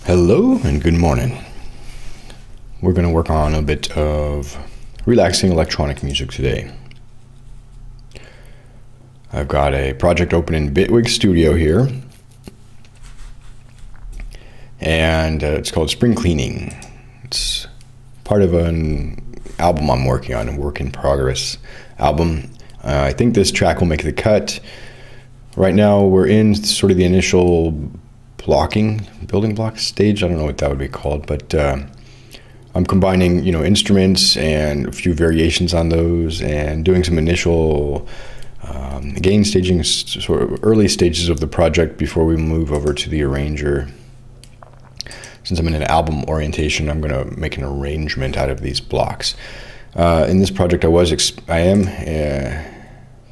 Hello and good morning. We're going to work on a bit of relaxing electronic music today. I've got a project open in Bitwig Studio here, and it's called Spring Cleaning. It's part of an album I'm working on, a work in progress album. I think this track will make the cut. Right now we're in sort of the initial building block stage. I don't know what that would be called, but I'm combining, instruments and a few variations on those, and doing some initial gain staging, sort of early stages of the project before we move over to the arranger. Since I'm in an album orientation, I'm going to make an arrangement out of these blocks. In this project, I am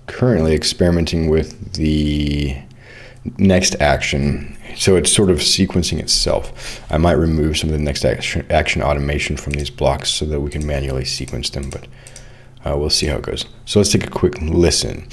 currently experimenting with the next action, so it's sort of sequencing itself. I might remove some of the next action automation from these blocks so that we can manually sequence them, but we'll see how it goes. So let's take a quick listen.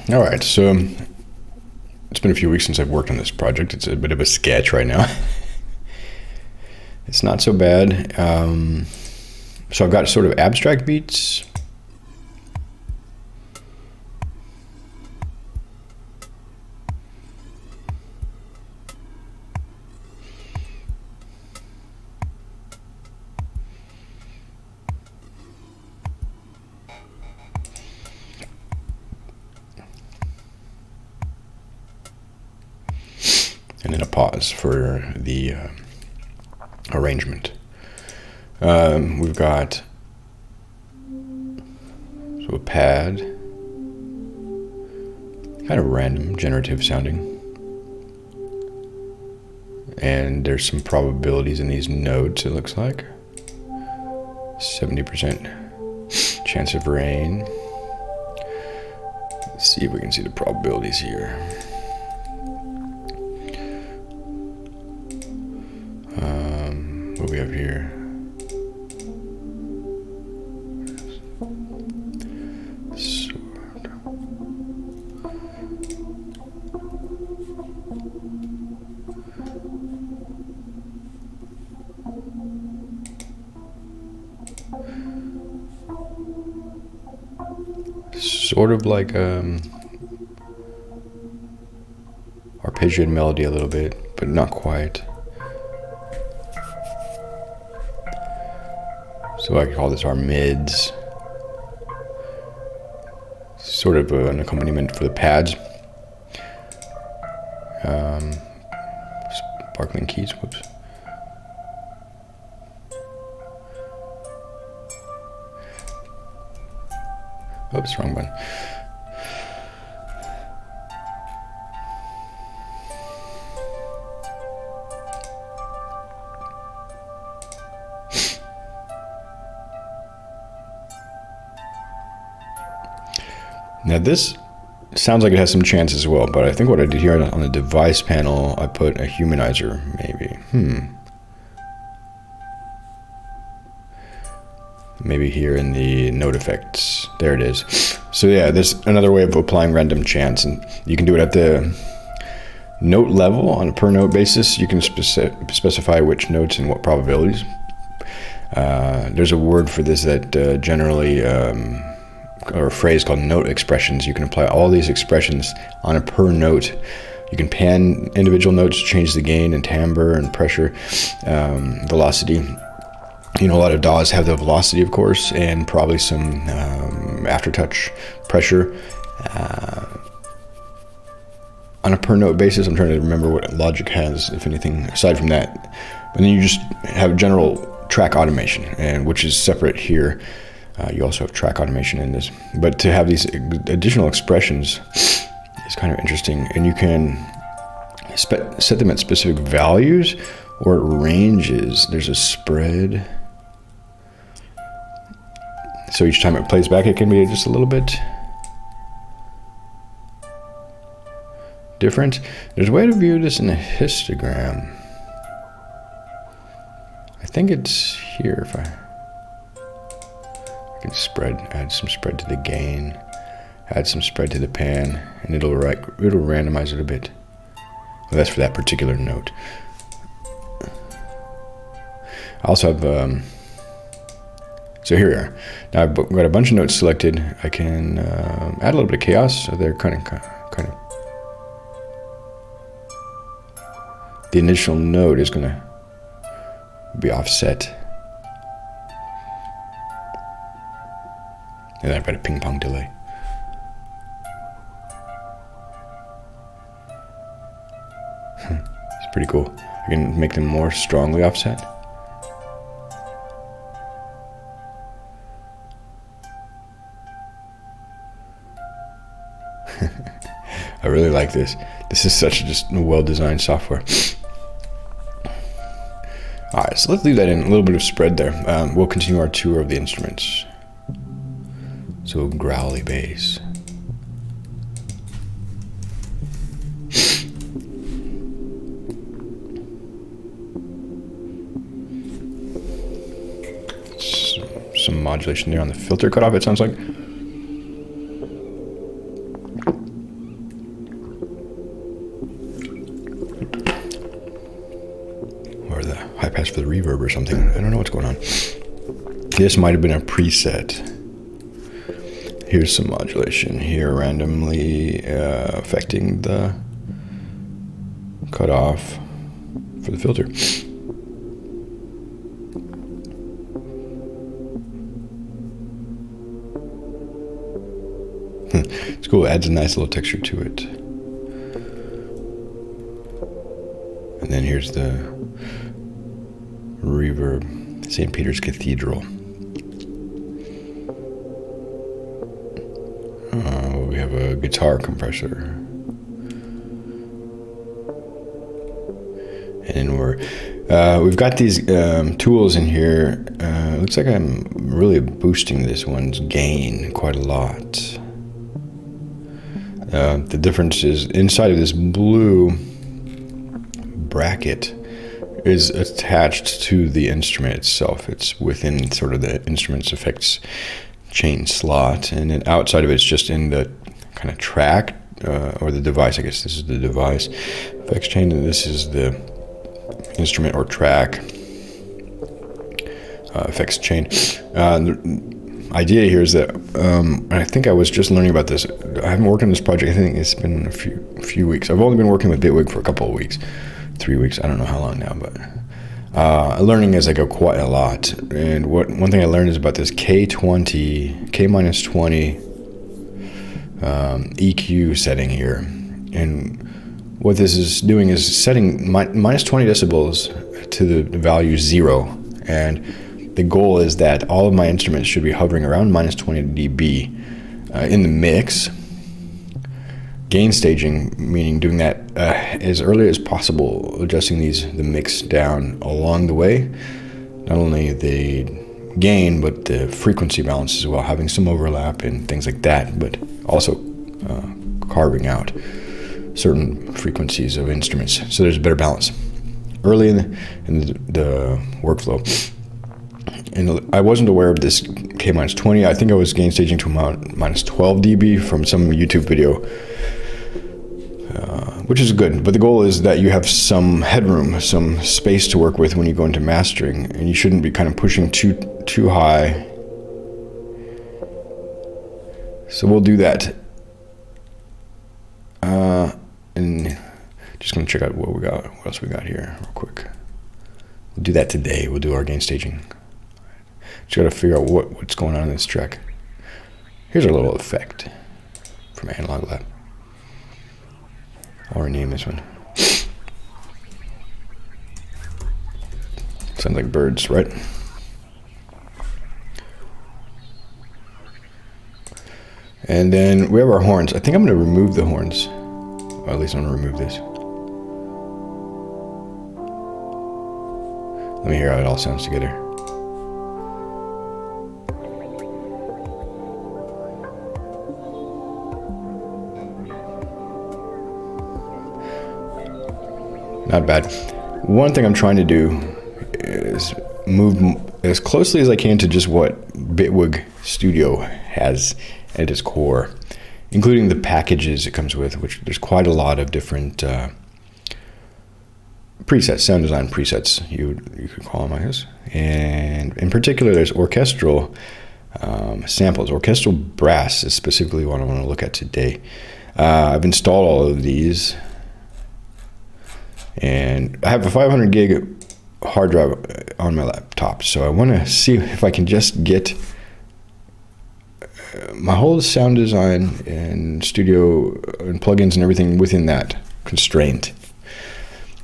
All right, so it's been a few weeks since I've worked on this project. It's a bit of a sketch right now. It's not so bad. So I've got sort of abstract beats. And then a pause for the arrangement. We've got a pad, kind of random, generative sounding. And there's some probabilities in these notes, it looks like. 70% chance of rain. Let's see if we can see the probabilities here. What do we have here? Sort of like arpeggiated melody a little bit, but not quite. So I could call this our mids. Sort of an accompaniment for the pads. Sparkling keys, whoops. Oops, wrong button. Now this sounds like it has some chance as well, but I think what I did here on the device panel, I put a humanizer, maybe. Maybe here in the note effects. There it is. So yeah, there's another way of applying random chance, and you can do it at the note level on a per note basis. You can specify which notes and what probabilities. There's a word for this that generally or a phrase called note expressions. You can apply all these expressions on a per note. You can pan individual notes, change the gain and timbre and pressure, velocity. You know, a lot of DAWs have the velocity, of course, and probably some aftertouch pressure. On a per note basis, I'm trying to remember what Logic has, if anything, aside from that. But then you just have general track automation, and which is separate here. You also have track automation in this. But to have these additional expressions is kind of interesting, and you can set them at specific values or at ranges. There's a spread. So each time it plays back, it can be just a little bit different. There's a way to view this in a histogram. I think it's here. If I can add some spread to the gain, add some spread to the pan, and it'll randomize it a bit. Well, that's for that particular note. I also have so here we are. Now I've got a bunch of notes selected. I can add a little bit of chaos, so they're kind of. The initial note is going to be offset. And I've got a ping pong delay. It's pretty cool. I can make them more strongly offset. I really like this. This is such just well-designed software. All right, so let's leave that in, a little bit of spread there. We'll continue our tour of the instruments. So growly bass. Some modulation there on the filter cutoff, it sounds like. Or the high pass for the reverb or something. I don't know what's going on. This might have been a preset. Here's some modulation here, randomly affecting the cutoff for the filter. It's cool, it adds a nice little texture to it. And then here's the reverb, St. Peter's Cathedral. We have a guitar compressor. And we've got these tools in here. Looks like I'm really boosting this one's gain quite a lot. The difference is inside of this blue bracket is attached to the instrument itself. It's within sort of the instrument's effects chain slot, and then outside of it's just in the kind of track or the device. I guess this is the device effects chain, and this is the instrument or track effects chain. The idea here is that I think I was just learning about this. I haven't worked on this project. I think it's been a few weeks. I've only been working with Bitwig for a couple of weeks, 3 weeks. I don't know how long now, but learning as I go quite a lot. And one thing I learned is about this K-20, K-20 EQ setting here. And what this is doing is setting minus 20 decibels to the value 0. And the goal is that all of my instruments should be hovering around minus 20 dB in the mix. Gain staging, meaning doing that as early as possible, adjusting the mix down along the way. Not only the gain, but the frequency balance as well, having some overlap and things like that, but also carving out certain frequencies of instruments so there's a better balance early in the workflow. And I wasn't aware of this K-20. I think I was gain staging to minus 12 dB from some YouTube video, which is good. But the goal is that you have some headroom, some space to work with when you go into mastering, and you shouldn't be kind of pushing too high. So we'll do that. And just gonna check out what else we got here real quick. We'll do that today. We'll do our gain staging. Just gotta figure out what's going on in this track. Here's our little effect from Analog Lab. I'll rename this one. Sounds like birds, right? And then we have our horns. I think I'm going to remove the horns. Or at least I'm going to remove this. Let me hear how it all sounds together. Not bad. One thing I'm trying to do is move as closely as I can to just what Bitwig Studio has at its core, including the packages it comes with, which there's quite a lot of different presets, sound design presets, you could call them, I guess. And in particular, there's orchestral samples. Orchestral brass is specifically what I want to look at today. I've installed all of these, and I have a 500 gig hard drive on my laptop, so I want to see if I can just get my whole sound design and studio and plugins and everything within that constraint.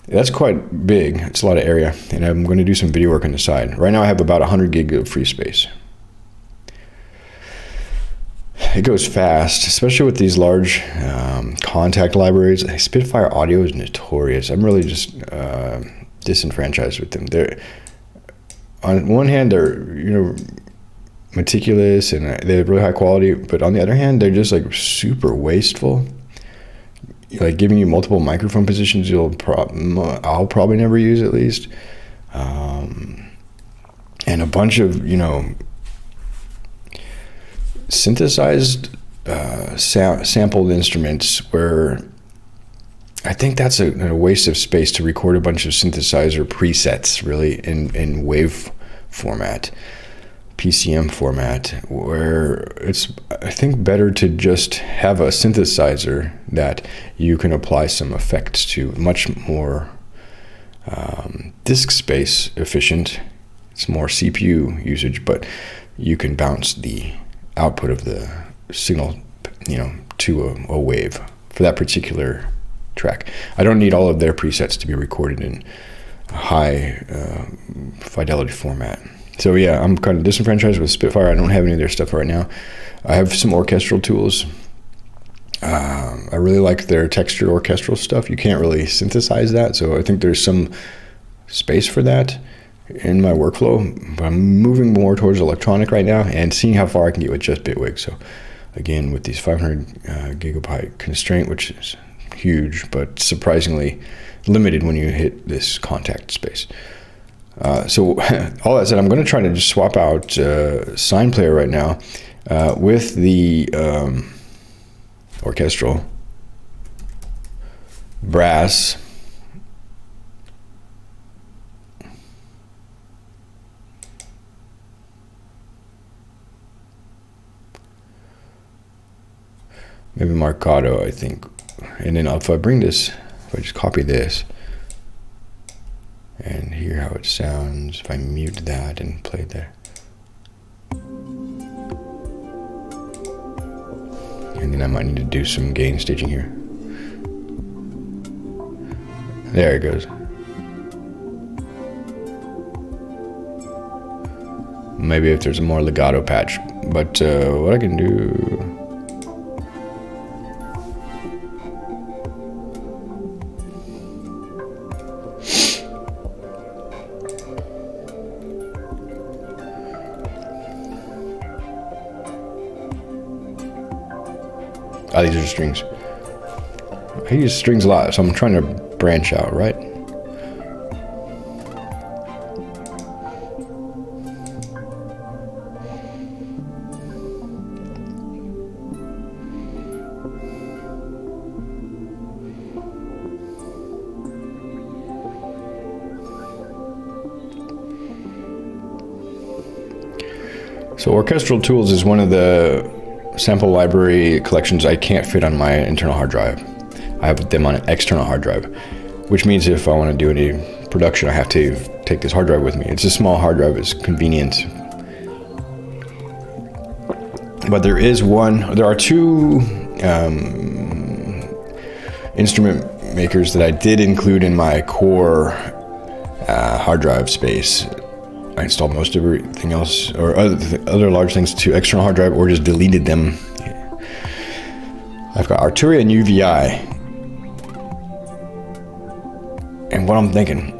That's quite big. It's a lot of area, and I'm going to do some video work on the side. Right now I have about 100 gig of free space. It goes fast, especially with these large contact libraries. Spitfire Audio is notorious. I'm really just disenfranchised with them. They're, on one hand, they're meticulous and they have really high quality, but on the other hand, they're just like super wasteful. Like giving you multiple microphone positions I'll probably never use, at least, and a bunch of synthesized sampled instruments, where I think that's a waste of space to record a bunch of synthesizer presets really in wave format, PCM format, where it's, I think, better to just have a synthesizer that you can apply some effects to, much more disk space efficient. It's more CPU usage, but you can bounce the output of the signal to a wave for that particular track. I don't need all of their presets to be recorded in high fidelity format. So yeah, I'm kind of disenfranchised with Spitfire. I don't have any of their stuff right now. I have some orchestral tools. I really like their textured orchestral stuff. You can't really synthesize that, so I think there's some space for that in my workflow. But I'm moving more towards electronic right now and seeing how far I can get with just Bitwig. So again, with these 500 gigabyte constraint, which is huge, but surprisingly limited when you hit this contact space. So all that said, I'm going to try to just swap out Sine Player right now with the orchestral brass. Maybe Marcato, I think. And then if I bring this, if I just copy this and hear how it sounds, if I mute that and play there. And then I might need to do some gain staging here. There it goes. Maybe if there's a more legato patch, but what I can do. Oh, these are strings. I use strings a lot, so I'm trying to branch out, right? So Orchestral Tools is one of the sample library collections I can't fit on my internal hard drive. I have them on an external hard drive, which means if I want to do any production, I have to take this hard drive with me. It's a small hard drive, it's convenient. But there are two instrument makers that I did include in my core hard drive space. I installed most of everything else, or other large things, to external hard drive, or just deleted them. I've got Arturia and UVI. And what I'm thinking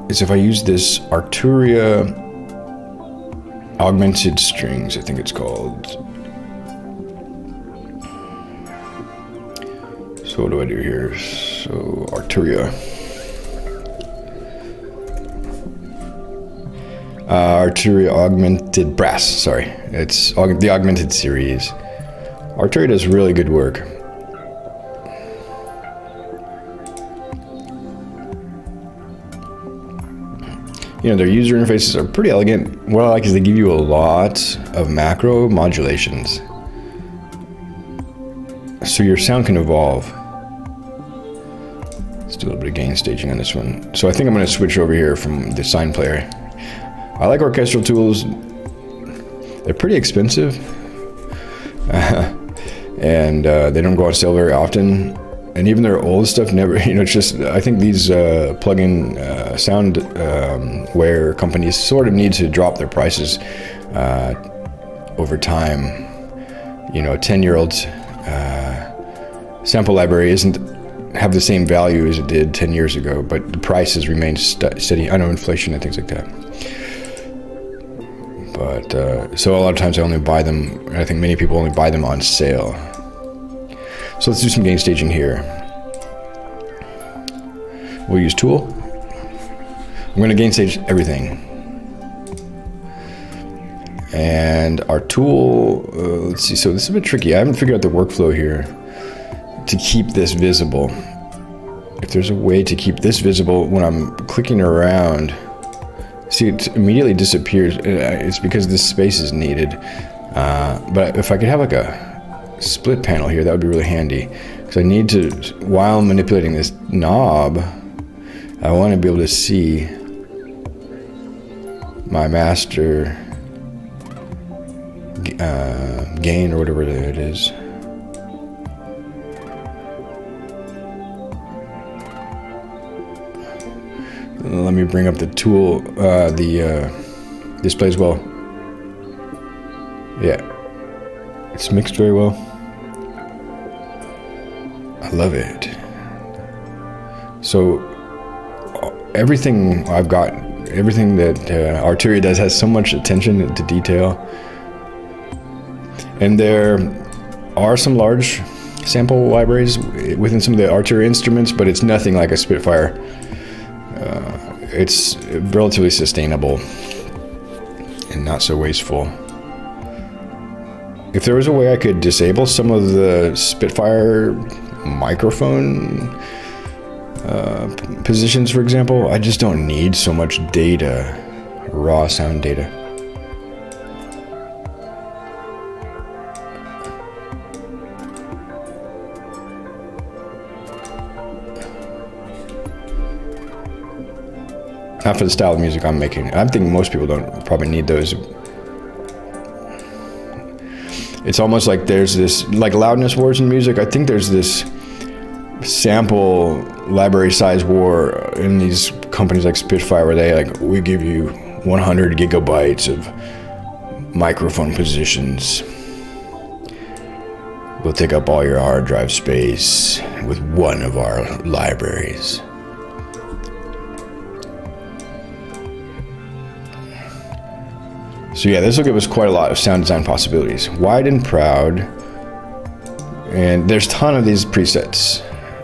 is if I use this Arturia augmented strings, I think it's called. So what do I do here? So Arturia. Arturia Augmented Brass, sorry. It's the Augmented series. Arturia does really good work. You know, their user interfaces are pretty elegant. What I like is they give you a lot of macro modulations, so your sound can evolve. Let's do a little bit of gain staging on this one. So I think I'm going to switch over here from the sine player. I like orchestral tools. They're pretty expensive, and they don't go on sale very often. And even their old stuff never, it's just, I think these plug-in soundware companies sort of need to drop their prices over time. A 10-year-old sample library doesn't have the same value as it did 10 years ago, but the price has remained steady. I know inflation and things like that. But, so a lot of times I only buy them, and I think many people only buy them on sale. So let's do some gain staging here. We'll use Tool. I'm going to gain stage everything. And our Tool, let's see, so this is a bit tricky. I haven't figured out the workflow here to keep this visible. If there's a way to keep this visible when I'm clicking around, see, it immediately disappears. It's because this space is needed. But if I could have like a split panel here, that would be really handy, because I need to, while manipulating this knob, I want to be able to see my master gain, or whatever it is. Let me bring up the tool, the display as well. Yeah, it's mixed very well. I love it. So everything I've got, everything that Arturia does has so much attention to detail. And there are some large sample libraries within some of the Arturia instruments, but it's nothing like a Spitfire. It's relatively sustainable and not so wasteful. If there was a way I could disable some of the Spitfire microphone positions, for example, I just don't need so much data, raw sound data. Not for the style of music I'm making. I think most people don't probably need those. It's almost like there's this, like loudness wars in music. I think there's this sample library size war in these companies like Spitfire, where they like, we give you 100 gigabytes of microphone positions. We'll take up all your hard drive space with one of our libraries. So yeah, this will give us quite a lot of sound design possibilities. Wide and proud. And there's a ton of these presets.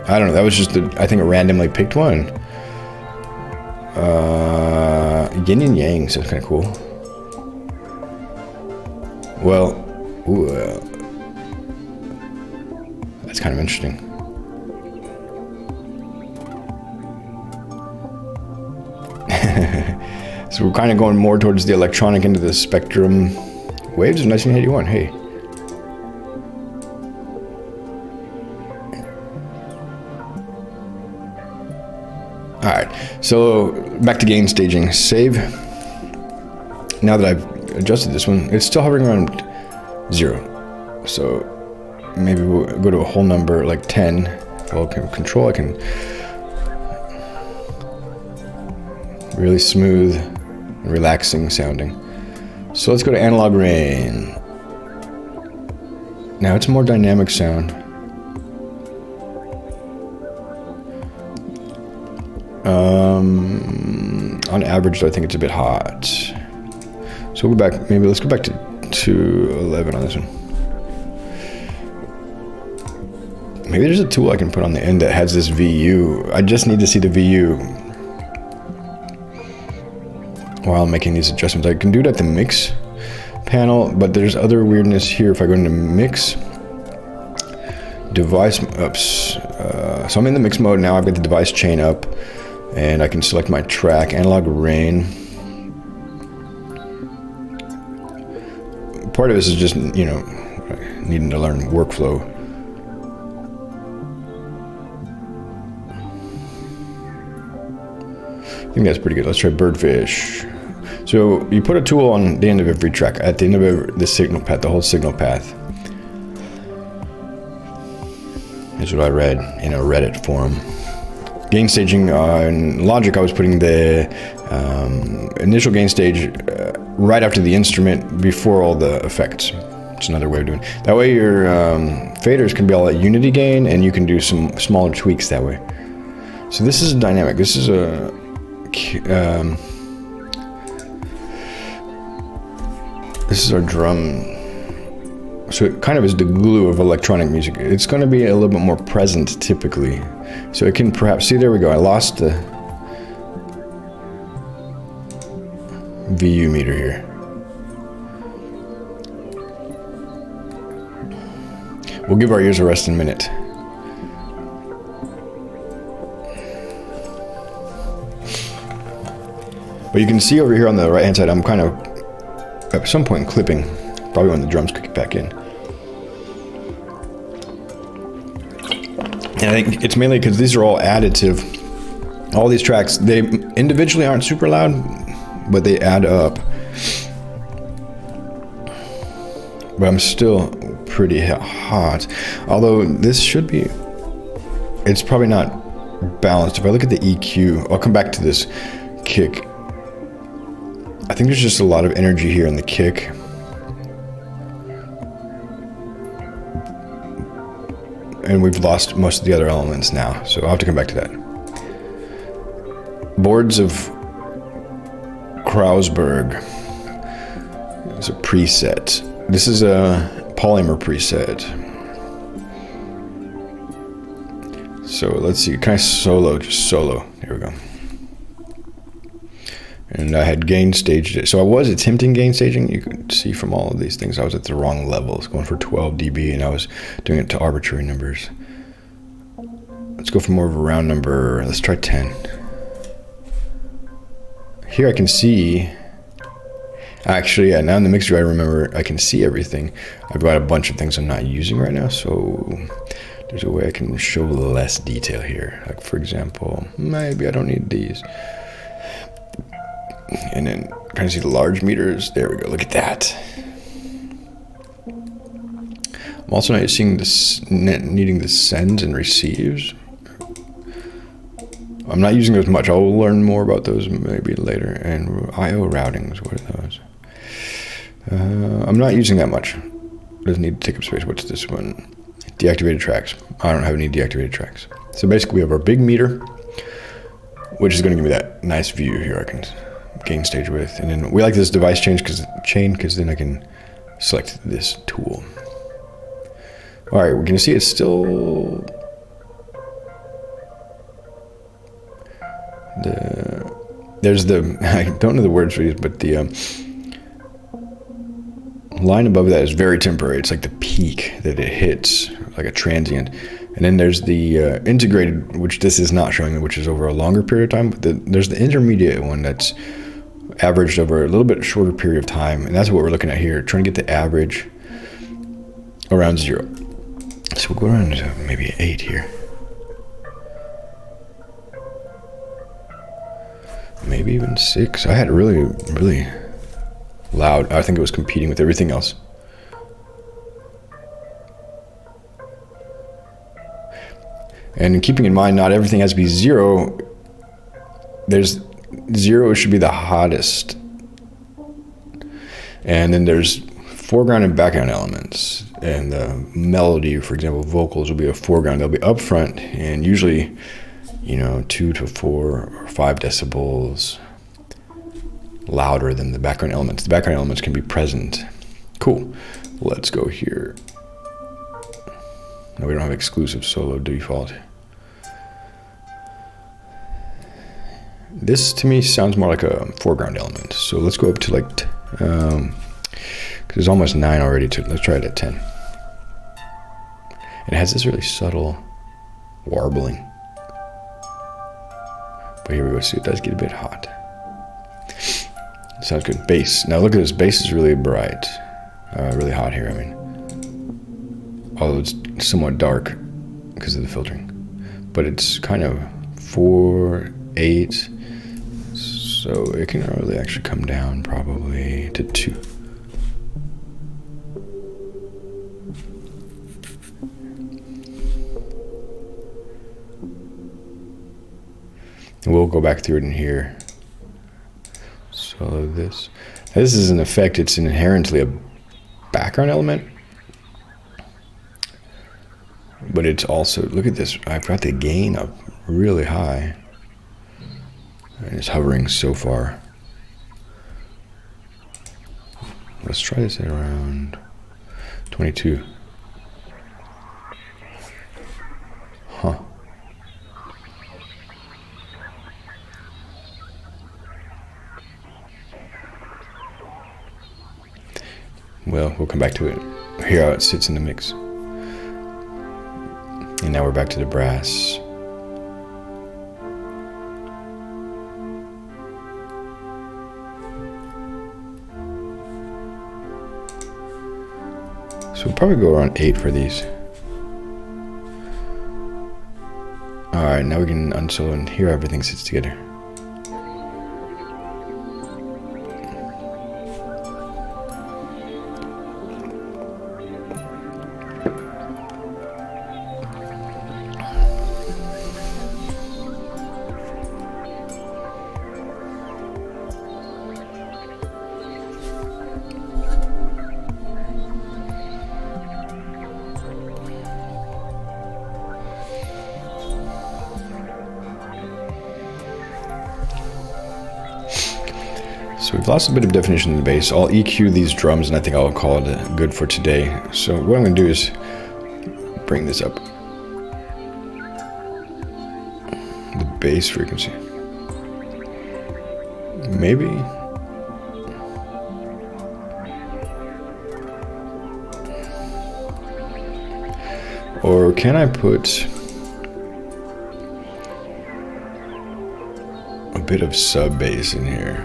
I don't know, that was just, I think, a randomly picked one. Yin and Yang sounds kind of cool. Well, ooh, that's kind of interesting. So we're kind of going more towards the electronic into the spectrum. Waves of 1981, hey. All right, so back to gain staging. Save. Now that I've adjusted this one, it's still hovering around 0. So maybe we'll go to a whole number like 10. If I'll control, I can really smooth and relaxing sounding. So let's go to analog rain. Now it's a more dynamic sound. On average, I think it's a bit hot. So we'll go back, maybe let's go back to 11 on this one. Maybe there's a tool I can put on the end that has this VU. I just need to see the VU while I'm making these adjustments. I can do it at the mix panel, but there's other weirdness here. If I go into mix, device ups. So I'm in the mix mode now. I've got the device chain up, and I can select my track, analog rain. Part of this is just, you know, needing to learn workflow. I think that's pretty good. Let's try birdfish. So you put a tool on the end of every track, at the end of the signal path, the whole signal path. Is what I read in a Reddit forum. Gain staging in Logic, I was putting the initial gain stage right after the instrument before all the effects. It's another way of doing it. That way your faders can be all at unity gain, and you can do some smaller tweaks that way. So this is dynamic. This is a this is our drum. So it kind of is the glue of electronic music. It's going to be a little bit more present typically. So it can perhaps, see, there we go. I lost the VU meter here. We'll give our ears a rest in a minute. But you can see over here on the right hand side, I'm kind of at some point clipping, probably when the drums kick back in. And I think it's mainly because these are all additive. All these tracks, they individually aren't super loud, but they add up. But I'm still pretty hot. Although this should be, it's probably not balanced. If I look at the EQ, I'll come back to this kick. I think there's just a lot of energy here in the kick. And we've lost most of the other elements now, so I'll have to come back to that. Boards of Krausberg is a preset. This is a polymer preset. So let's see, can I solo, just solo? Here we go. And I had gain staged it. So I was attempting gain staging. You can see from all of these things, I was at the wrong level. I was going for 12 dB and I was doing it to arbitrary numbers. Let's go for more of a round number. Let's try 10. Here I can see, actually, yeah, now in the mixer I remember I can see everything. I've got a bunch of things I'm not using right now, so there's a way I can show less detail here. Like for example, maybe I don't need these. And then kind of see the large meters. There we go. Look at that. I'm also not seeing this, needing the sends and receives. I'm not using those much. I'll learn more about those maybe later. And I/O routings. What are those? I'm not using that much. Doesn't need to take up space. What's this one? Deactivated tracks. I don't have any deactivated tracks. So basically, we have our big meter, which is going to give me that nice view here. I can gain stage with, and then we like this device chain because then I can select this tool. All right, we're gonna see it's still there's the I don't know the words for these, but the line above that is very temporary. It's like the peak that it hits, like a transient. And then there's the integrated, which this is not showing, which is over a longer period of time. But there's the intermediate one that's averaged over a little bit shorter period of time. And that's what we're looking at here, trying to get the average around 0. So we'll go around to maybe 8 here. Maybe even 6. I had really, really loud. I think it was competing with everything else. And keeping in mind, not everything has to be 0. There's 0 should be the hottest. And then there's foreground and background elements. And the melody, for example, vocals will be a foreground. They'll be up front and usually, 2 to 4 or 5 decibels louder than the background elements. The background elements can be present. Cool. Let's go here. No, we don't have exclusive solo default. This to me sounds more like a foreground element. So let's go up to like, because it's almost 9 already. Let's try it at 10. It has this really subtle warbling. But here we go. See, it does get a bit hot. Sounds good. Bass. Now look at this. Bass is really bright. Really hot here, I mean. Although it's somewhat dark because of the filtering. But it's kind of 4, 8. So it can really actually come down probably to 2. And we'll go back through it in here. So this is an effect. It's inherently a background element. But it's also, look at this. I've got the gain up really high. And it's hovering so far. Let's try this at around 22. Huh. Well, we'll come back to it. Here how it sits in the mix. And now we're back to the brass. So we'll probably go around 8 for these. Alright, now we can unsolo and hear everything sits together. So we've lost a bit of definition in the bass. I'll EQ these drums and I think I'll call it good for today. So what I'm going to do is bring this up. The bass frequency. Maybe. Or can I put a bit of sub bass in here?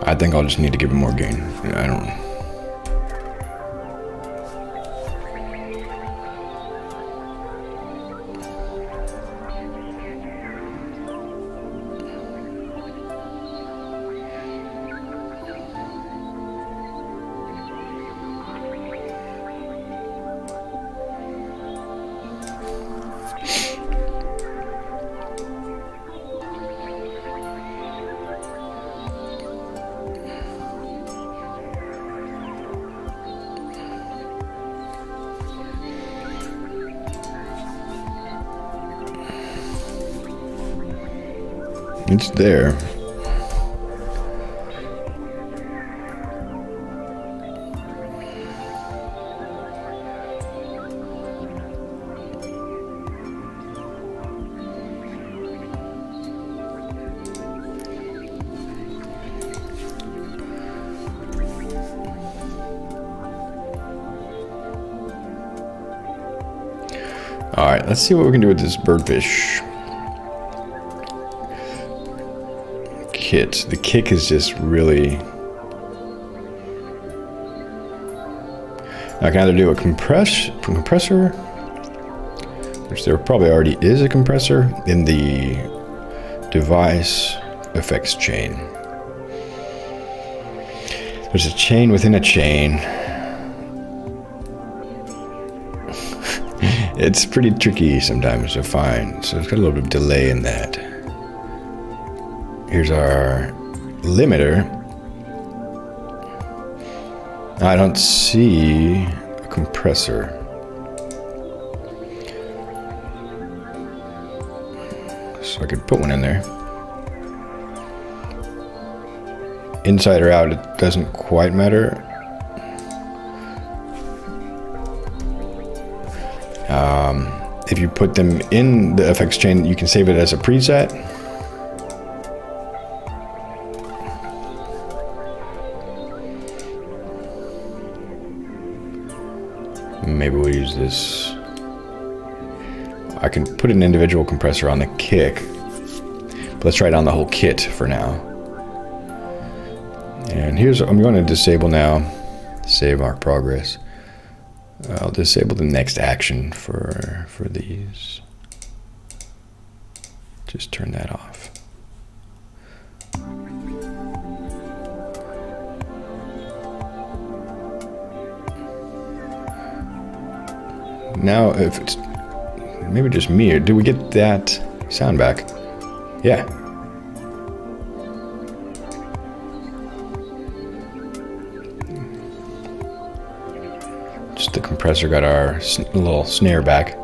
I think I'll just need to give it more gain. I don't know. It's there. All right, let's see what we can do with this birdfish kit. The kick is just really... I can either do a compressor, which there probably already is a compressor in the device effects chain. There's a chain within a chain. It's pretty tricky sometimes to find, so it's got a little bit of delay in that. Here's our limiter. I don't see a compressor. So I could put one in there. Inside or out, it doesn't quite matter. If you put them in the FX chain, you can save it as a preset. Maybe we'll use this. I can put an individual compressor on the kick, but let's try it on the whole kit for now. And here's, I'm going to disable now, save our progress. I'll disable the next action for these. Just turn that off. Now, if it's maybe just me, or did we get that sound back? Yeah. Just the compressor got our little snare back.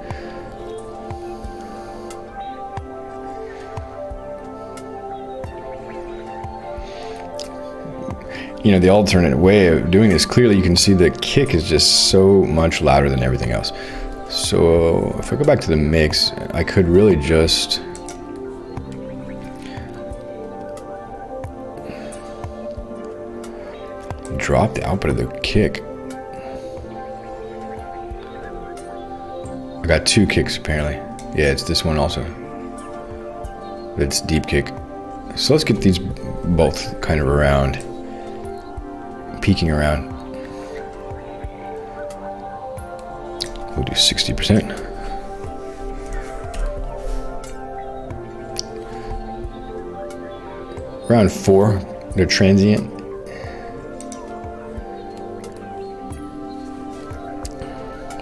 You know, the alternate way of doing this, clearly you can see the kick is just so much louder than everything else. So if I go back to the mix, I could really just drop the output of the kick. I got two kicks apparently. Yeah, it's this one also. It's deep kick. So let's get these both kind of around, peeking around. We'll do 60%. Around 4, they're transient.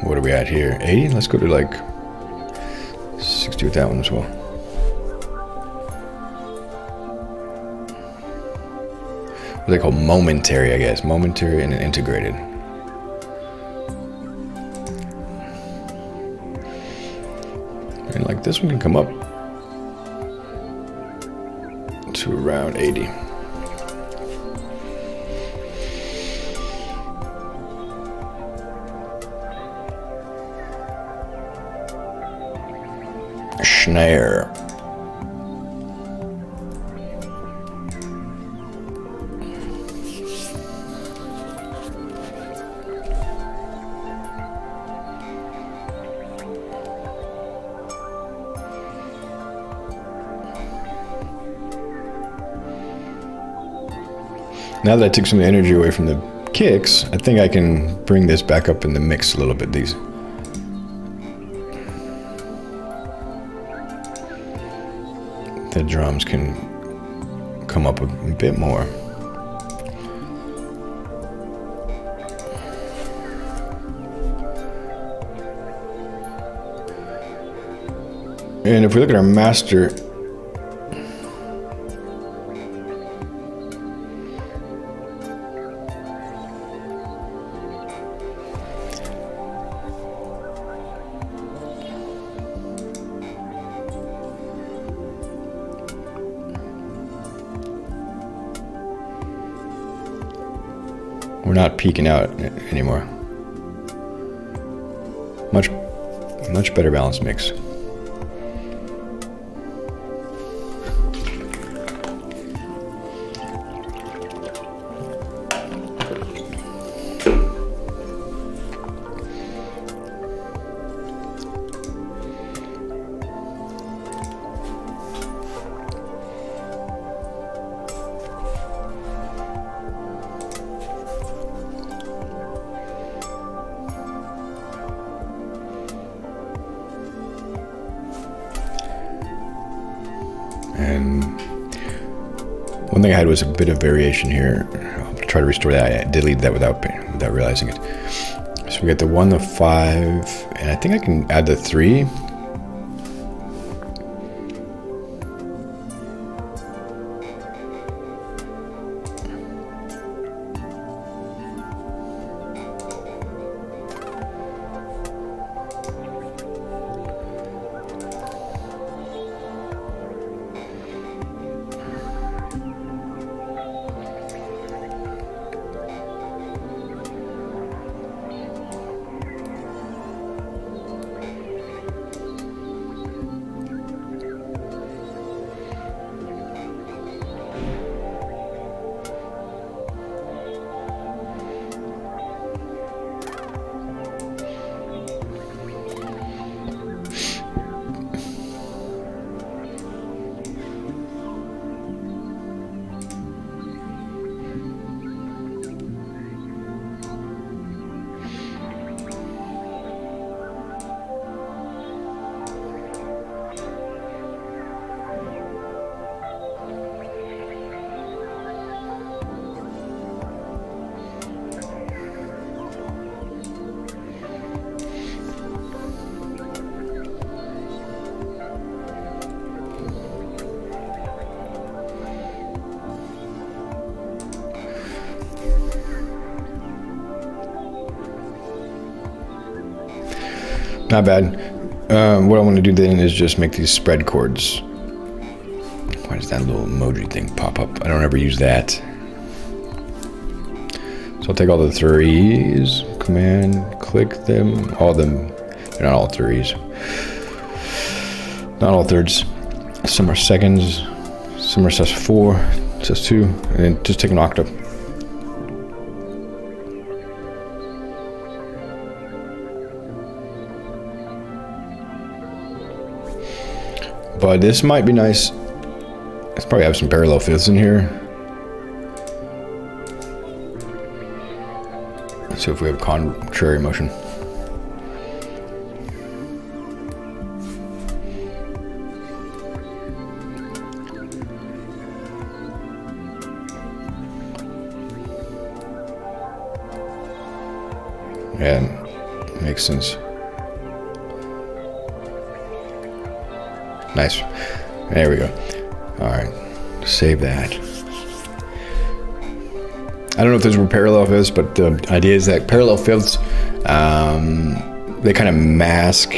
What are we at here? 80? Let's go to like 60 with that one as well. What they call momentary, I guess. Momentary and integrated. And like this one can come up to around 80. Snare. Now that I took some of the energy away from the kicks, I think I can bring this back up in the mix a little bit. These. The drums can come up a bit more. And if we look at our master, we're not peeking out anymore. Much better balanced mix. And one thing I had was a bit of variation here. I'll try to restore that. I deleted that without realizing it. So we got the 1, the 5, and I think I can add the 3. Not bad. What I want to do then is just make these spread chords. Why does that little emoji thing pop up? I don't ever use that. So I'll take all the 3s, command, click them, all of them. They're not all 3s. Not all thirds. Some are seconds, some are sus4, sus2, and then just take an octave. But this might be nice. Let's probably have some parallel fifths in here. Let's see if we have contrary motion. Yeah, makes sense. Nice. There we go. All right, save that. I don't know if those were parallel fifths, but the idea is that parallel fifths, they kind of mask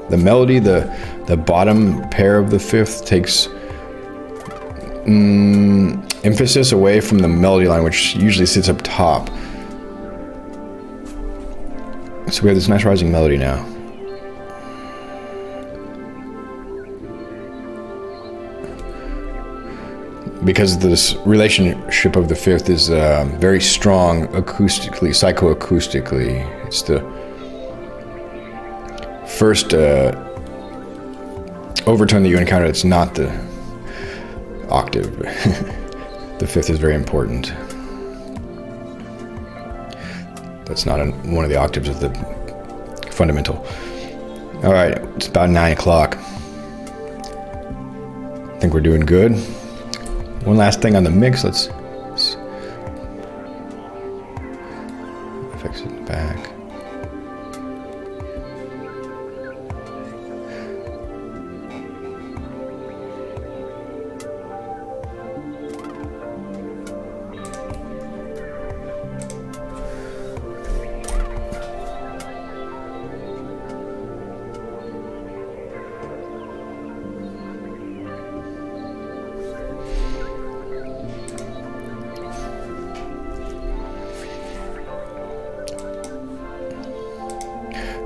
the melody. The bottom pair of the fifth takes emphasis away from the melody line, which usually sits up top. So we have this nice rising melody now. Because this relationship of the fifth is very strong acoustically, psychoacoustically. It's the first overtone that you encounter that's not the octave. The fifth is very important. That's not one of the octaves of the fundamental. All right, it's about 9 o'clock. I think we're doing good. One last thing on the mix, let's fix it back.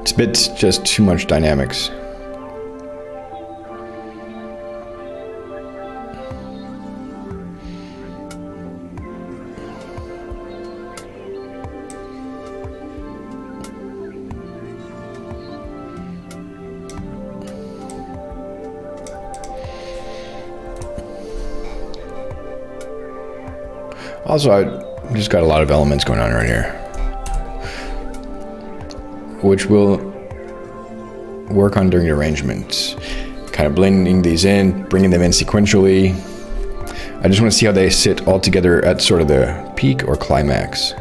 It's a bit just too much dynamics. Also, I just got a lot of elements going on right here, which we'll work on during the arrangements. kind of blending these in, bringing them in sequentially. I just want to see how they sit all together at sort of the peak or climax.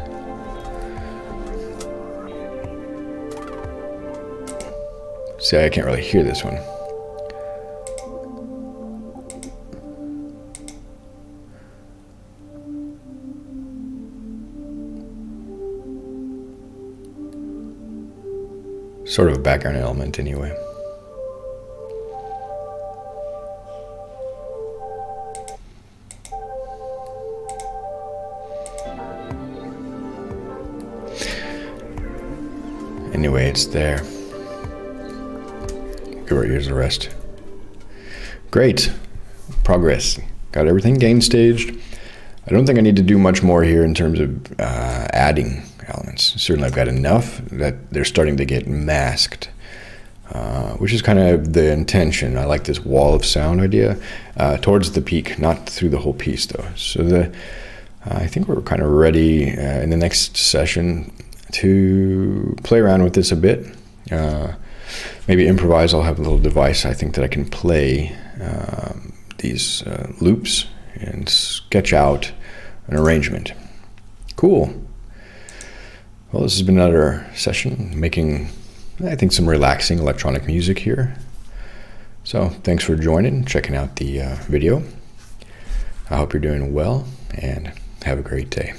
See, I can't really hear this one. Sort of a background element anyway. Anyway, it's there. Give our ears a rest. Great. Progress. Got everything gain staged. I don't think I need to do much more here in terms of adding elements. Certainly I've got enough that they're starting to get masked, which is kind of the intention. I like this wall of sound idea towards the peak, not through the whole piece though. So I think we're kind of ready in the next session to play around with this a bit. Maybe improvise. I'll have a little device I think that I can play these loops and sketch out an arrangement. Cool. Well, this has been another session making, I think, some relaxing electronic music here. So thanks for joining, checking out the video. I hope you're doing well, and have a great day.